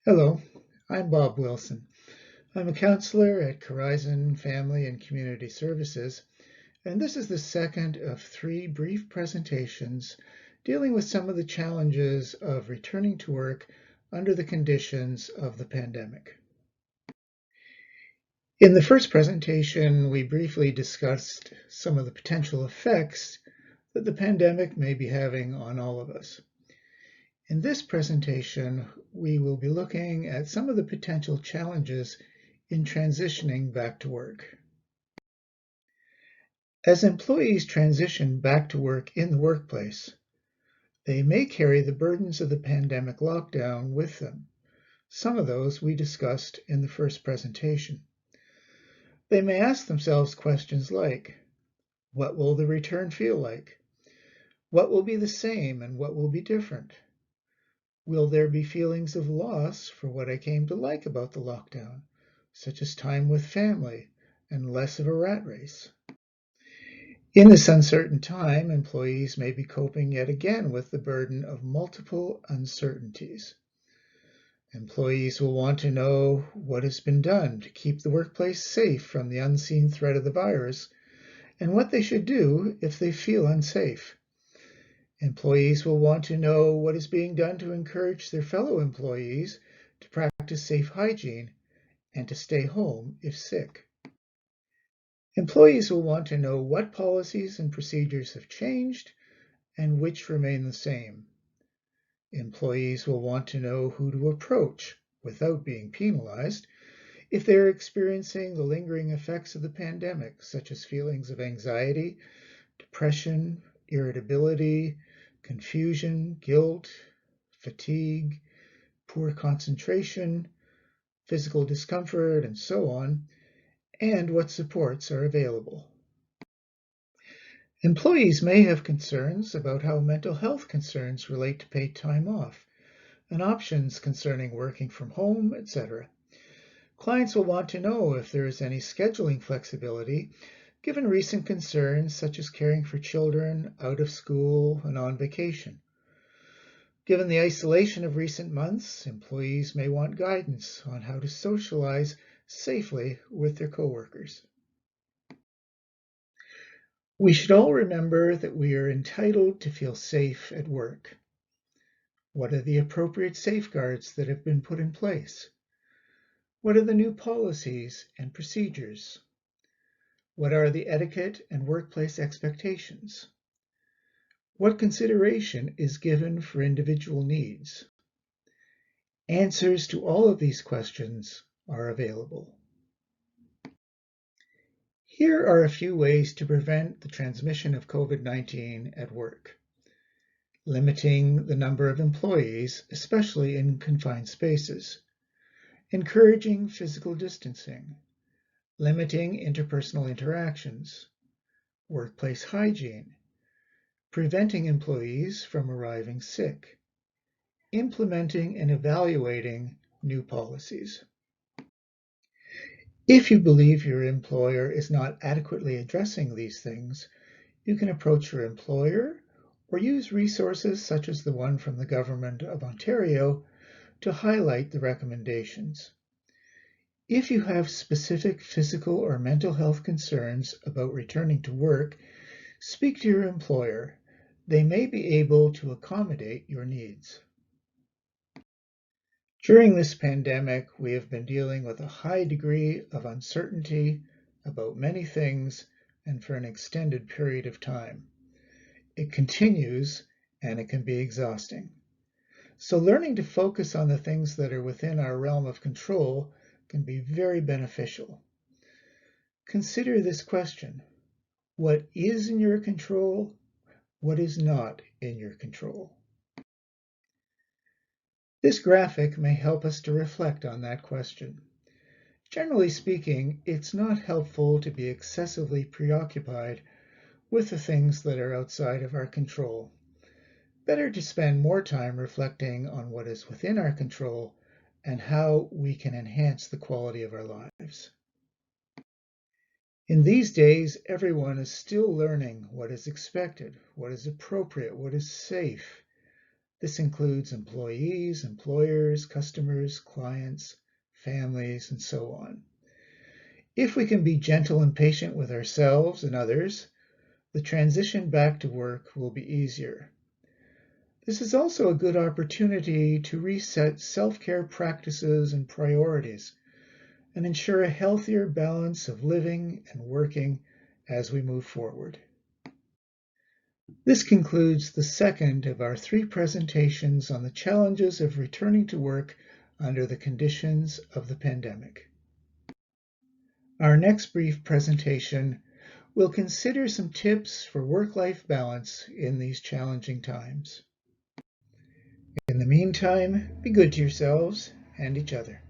Hello, I'm Bob Wilson. I'm a counselor at Horizon Family and Community Services, and this is the second of three brief presentations dealing with some of the challenges of returning to work under the conditions of the pandemic. In the first presentation, we briefly discussed some of the potential effects that the pandemic may be having on all of us. In this presentation, we will be looking at some of the potential challenges in transitioning back to work. As employees transition back to work in the workplace, they may carry the burdens of the pandemic lockdown with them. Some of those we discussed in the first presentation. They may ask themselves questions like, what will the return feel like? What will be the same and what will be different? Will there be feelings of loss for what I came to like about the lockdown, such as time with family and less of a rat race? In this uncertain time, employees may be coping yet again with the burden of multiple uncertainties. Employees will want to know what has been done to keep the workplace safe from the unseen threat of the virus and what they should do if they feel unsafe. Employees will want to know what is being done to encourage their fellow employees to practice safe hygiene and to stay home if sick. Employees will want to know what policies and procedures have changed and which remain the same. Employees will want to know who to approach without being penalized if they're experiencing the lingering effects of the pandemic, such as feelings of anxiety, depression, irritability, confusion, guilt, fatigue, poor concentration, physical discomfort, and so on, and what supports are available. Employees may have concerns about how mental health concerns relate to paid time off and options concerning working from home, etc. Clients will want to know if there is any scheduling flexibility given recent concerns such as caring for children out of school and on vacation. Given the isolation of recent months, employees may want guidance on how to socialize safely with their coworkers. We should all remember that we are entitled to feel safe at work. What are the appropriate safeguards that have been put in place? What are the new policies and procedures? What are the etiquette and workplace expectations? What consideration is given for individual needs? Answers to all of these questions are available. Here are a few ways to prevent the transmission of COVID-19 at work. Limiting the number of employees, especially in confined spaces. Encouraging physical distancing. Limiting interpersonal interactions. Workplace hygiene. Preventing employees from arriving sick. Implementing and evaluating new policies. If you believe your employer is not adequately addressing these things, you can approach your employer or use resources such as the one from the Government of Ontario to highlight the recommendations. If you have specific physical or mental health concerns about returning to work, speak to your employer. They may be able to accommodate your needs. During this pandemic, we have been dealing with a high degree of uncertainty about many things and for an extended period of time. It continues and it can be exhausting. So learning to focus on the things that are within our realm of control can be very beneficial. Consider this question: what is in your control? What is not in your control? This graphic may help us to reflect on that question. Generally speaking, it's not helpful to be excessively preoccupied with the things that are outside of our control. Better to spend more time reflecting on what is within our control and how we can enhance the quality of our lives. In these days, everyone is still learning what is expected, what is appropriate, what is safe. This includes employees, employers, customers, clients, families, and so on. If we can be gentle and patient with ourselves and others, the transition back to work will be easier. This is also a good opportunity to reset self-care practices and priorities and ensure a healthier balance of living and working as we move forward. This concludes the second of our 3 presentations on the challenges of returning to work under the conditions of the pandemic. Our next brief presentation will consider some tips for work-life balance in these challenging times. In the meantime, be good to yourselves and each other.